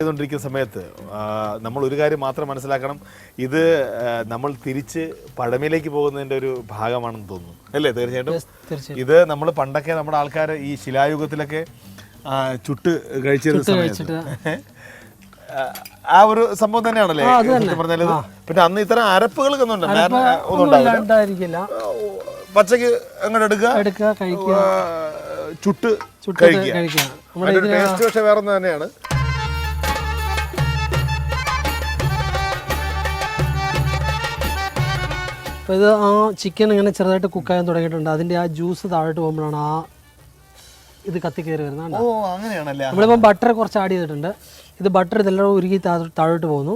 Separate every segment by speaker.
Speaker 1: ചെയ്തുകൊണ്ടിരിക്കുന്ന സമയത്ത് നമ്മൾ ഒരു കാര്യം മാത്രം മനസ്സിലാക്കണം, ഇത് നമ്മൾ തിരിച്ച് പഴമയിലേക്ക് പോകുന്നതിൻ്റെ ഒരു ഭാഗമാണെന്ന് തോന്നുന്നു അല്ലേ? തീർച്ചയായിട്ടും ഇത് നമ്മൾ പണ്ടൊക്കെ നമ്മുടെ ആൾക്കാർ ഈ ശിലായുഗത്തിലൊക്കെ ചുട്ട് കഴിച്ചിരുന്ന സമയത്ത് ആ ഒരു സംഭവം തന്നെയാണല്ലേ പറഞ്ഞാൽ. പിന്നെ അന്ന് ഇത്തരം അരപ്പുകളൊക്കെ ഒന്നും ഉണ്ടാവില്ല, പച്ചക്ക് അങ്ങോട്ട് എടുക്കുക ചുട്ട് കഴിക്കുക. ടേസ്റ്റ് പക്ഷെ വേറെ ഒന്ന് തന്നെയാണ്.
Speaker 2: അപ്പോൾ ഇത് ആ ചിക്കൻ ഇങ്ങനെ ചെറുതായിട്ട് കുക്കാകാൻ തുടങ്ങിയിട്ടുണ്ട്. അതിൻ്റെ ആ ജ്യൂസ് താഴോട്ട് പോകുമ്പോഴാണ് ആ ഇത് കത്തി കയറി വരുന്നത്.
Speaker 1: ഓ അങ്ങനെയാണല്ലേ.
Speaker 2: നമ്മളിപ്പം ബട്ടർ കുറച്ച് ആഡ് ചെയ്തിട്ടുണ്ട്. ഇത് ബട്ടർ ഇതെല്ലാം ഉരുകി താഴോട്ട് പോകുന്നു.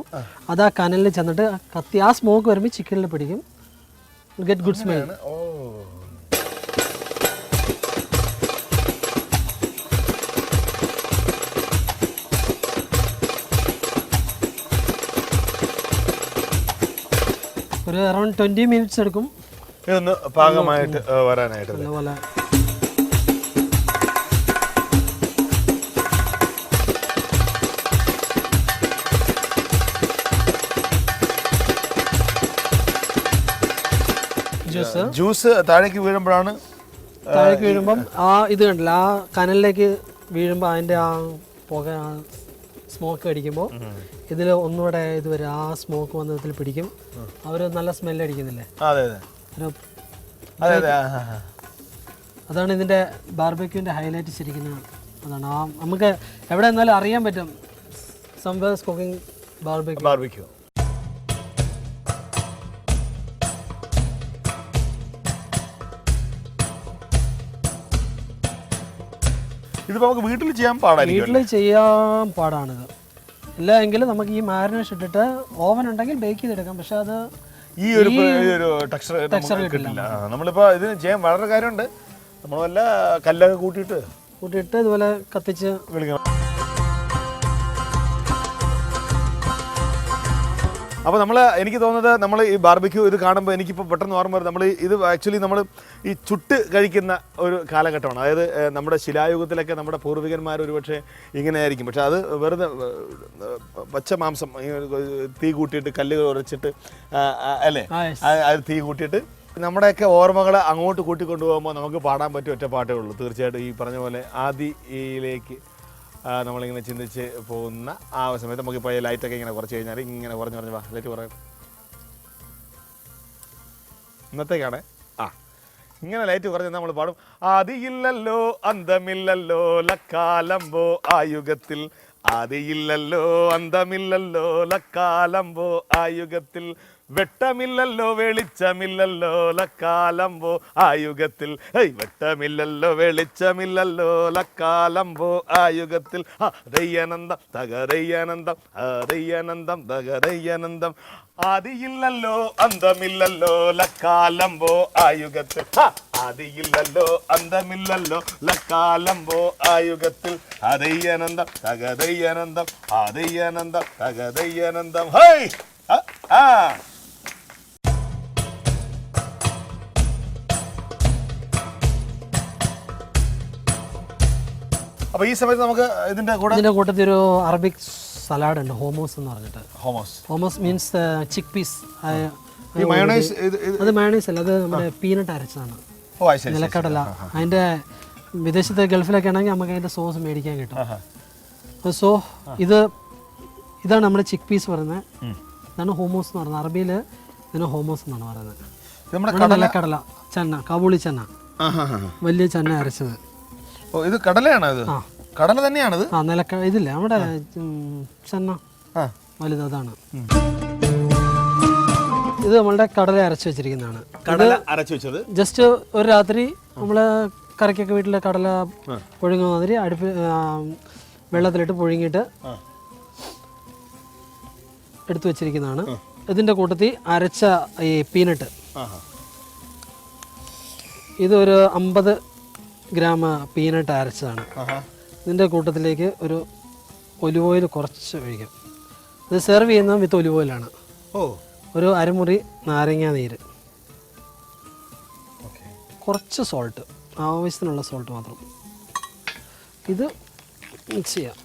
Speaker 2: അത് ആ കനലിൽ ചെന്നിട്ട് കത്തി ആ സ്മോക്ക് വരുമ്പോൾ ചിക്കനിൽ പിടിക്കും. Get good smell. ഒരു അറൗണ്ട് 20 മിനിറ്റ്സ് എടുക്കും
Speaker 1: ഇതൊന്ന് പാകമായിട്ട് വരാനായിട്ട്.
Speaker 2: അതുപോലെ
Speaker 1: ജ്യൂസ് താഴേക്ക് വീഴുമ്പോഴാണ്
Speaker 2: വീഴുമ്പം ആ ഇത് കണ്ടില്ല, ആ കനലിലേക്ക് വീഴുമ്പോൾ അതിൻ്റെ ആ പുക സ്മോക്ക് അടിക്കുമ്പോൾ ഇതിൽ ഒന്നുകൂടെ ഇത് വരും, ആ സ്മോക്ക് വന്ന ഇതിൽ പിടിക്കും. അവർ നല്ല സ്മെല്ല് അടിക്കുന്നില്ലേ? അതാണ് ഇതിൻ്റെ ബാർബക്യൂവിൻ്റെ ഹൈലൈറ്റ് ശരിക്കും. അതാണ് ആ നമുക്ക് എവിടെ നിന്നാലും അറിയാൻ പറ്റും സംവേഴ്സ് കുക്കിംഗ് ബാർബക്യൂ.
Speaker 1: ഇത് നമുക്ക് വീട്ടിൽ ചെയ്യാൻ പാടായിരിക്കും.
Speaker 2: വീട്ടിൽ ചെയ്യാൻ പാടാണിത്. ഇല്ല എങ്കിലും നമുക്ക് ഈ മാരിനേഷൻ ഇട്ടിട്ട് ഓവൻ ഉണ്ടെങ്കിൽ ബേക്ക് ചെയ്തെടുക്കാം. പക്ഷെ അത്
Speaker 1: ഈ ഒരു ടെക്സ്ചർ കിട്ടില്ല. നമ്മളിപ്പോൾ ഇതിന് ചെയ്യാൻ വളരെ കാര്യമുണ്ട്. നമ്മൾ വല്ല കല്ലൊക്കെ കൂട്ടിയിട്ട്
Speaker 2: ഇതുപോലെ കത്തിച്ച്
Speaker 1: വിളിക്കണം. അപ്പോൾ എനിക്ക് തോന്നുന്നത് നമ്മൾ ഈ ബാർബക്യൂ ഇത് കാണുമ്പോൾ എനിക്കിപ്പോൾ പെട്ടെന്ന് ഓർമ്മ വരും, നമ്മൾ ഇത് ആക്ച്വലി നമ്മൾ ഈ ചുട്ട് കഴിക്കുന്ന ഒരു കാലഘട്ടമാണ്. അതായത് നമ്മുടെ ശിലായുഗത്തിലൊക്കെ നമ്മുടെ പൂർവികന്മാർ ഒരുപക്ഷെ ഇങ്ങനെ ആയിരിക്കും. പക്ഷെ അത് വെറുതെ പച്ച മാംസം തീ കൂട്ടിയിട്ട് കല്ലുകൾ ഉരച്ചിട്ട് അല്ലേ, അത് തീ കൂട്ടിയിട്ട് നമ്മുടെയൊക്കെ ഓർമ്മകളെ അങ്ങോട്ട് കൂട്ടിക്കൊണ്ടുപോകുമ്പോൾ നമുക്ക് പാടാൻ പറ്റിയ ഒറ്റ പാട്ടേ ഉള്ളൂ. തീർച്ചയായിട്ടും ഈ പറഞ്ഞ പോലെ ആദിയിലേക്ക് നമ്മളിങ്ങനെ ചിന്തിച്ച് പോകുന്ന ആ സമയത്ത് നമുക്കിപ്പോൾ ഈ ലൈറ്റൊക്കെ ഇങ്ങനെ കുറച്ച് കഴിഞ്ഞാൽ ഇങ്ങനെ കുറഞ്ഞ് വാ ലൈറ്റ് കുറയും. ഇന്നത്തേക്കാണ് ഇങ്ങനെ ലൈറ്റ് കുറഞ്ഞ് നമ്മൾ പാടും. ആദിയില്ലല്ലോ അന്തമില്ലല്ലോ ലക്കാലംബോ ആ യുഗത്തിൽ, ആദിയില്ലല്ലോ അന്തമില്ലല്ലോ ലക്കാലംബോ ആ യുഗത്തിൽ, വെട്ടമില്ലല്ലോ വെളിച്ചമില്ലല്ലോ ലക്കാലംബോ ആ യുഗത്തിൽ, വെട്ടമില്ലല്ലോ വെളിച്ചമില്ലല്ലോ ലക്കാലംബോ ആ യുഗത്തിൽ, ദയ്യാനന്ദം തകരയ്യാനന്ദം ദയ്യാനന്ദം തകരയ്യാനന്ദം, ആദിയില്ലല്ലോ അന്തമില്ലല്ലോ ലക്കാലംബോ ആ യുഗത്തിൽ, ആദിയില്ലല്ലോ അന്തമില്ലല്ലോ ലക്കാലംബോ ആ യുഗത്തിൽ, അതയ്യാനന്ദം തകരയ്യാനന്ദം അതയ്യാനന്ദം തകരയ്യാനന്ദം. ഹൈ അപ്പൊ ഈ സമയത്ത് നമുക്ക് ഇതിന്റെ
Speaker 2: കൂട്ടത്തിൽ ഒരു അറബിക് സലാഡ് ഉണ്ട്, ഹോമോസ് എന്ന് പറഞ്ഞിട്ട്. ഹോമോസ് മീൻസ് ചിക്ക് പീസ്. അത് മയോണൈസ് അല്ല, അത് നമ്മുടെ പീനട്ട് അരച്ചതാണ്, നിലക്കടല. അതിന്റെ വിദേശത്ത് ഗൾഫിലൊക്കെ ആണെങ്കിൽ നമുക്ക് അതിന്റെ സോസ് മേടിക്കാൻ കിട്ടും. സോ ഇതാണ് നമ്മുടെ ചിക്ക് പീസ് പറയുന്നത്. ഇതാണ് ഹോമോസ് എന്ന് പറയുന്നത്. അറബിയിൽ ഇതിന് ഹോമോസ് എന്നാണ് പറയുന്നത്. നിലക്കടല ചെന്ന, കാബൂളി ചെന്ന, വലിയ ചെന്ന അരച്ചത്.
Speaker 1: ഇത് കടലയാണ്, കടല തന്നെയാണ്.
Speaker 2: ഇതില്ലേ നമ്മുടെ ചെന്ന വലുത്, അതാണ്. ഇത് നമ്മളുടെ കടല അരച്ച് വെച്ചിരിക്കുന്നതാണ്. ജസ്റ്റ് ഒരു രാത്രി നമ്മൾ കറിക്കൊക്കെ വീട്ടിലെ കടല പുഴുങ്ങുന്ന മാതിരി വെള്ളത്തിലിട്ട് പുഴുങ്ങിയിട്ട് എടുത്തു വെച്ചിരിക്കുന്നതാണ്. ഇതിൻ്റെ കൂട്ടത്തിൽ അരച്ച ഈ പീനട്ട്, ഇതൊരു 50 ഗ്രാം പീനട്ട് അരച്ചതാണ്. ഇതിൻ്റെ കൂട്ടത്തിലേക്ക് ഒരു ഒലിവ് ഓയിൽ കുറച്ച് ഒഴിക്കും. ഇത് സെർവ് ചെയ്യുന്നത് വിത്ത് ഒലിവ് ഓയിലാണ്. ഒരു അരമുറി നാരങ്ങ നീര്, കുറച്ച് സോൾട്ട്, ആവശ്യത്തിനുള്ള സോൾട്ട് മാത്രം. ഇത് മിക്സ് ചെയ്യാം.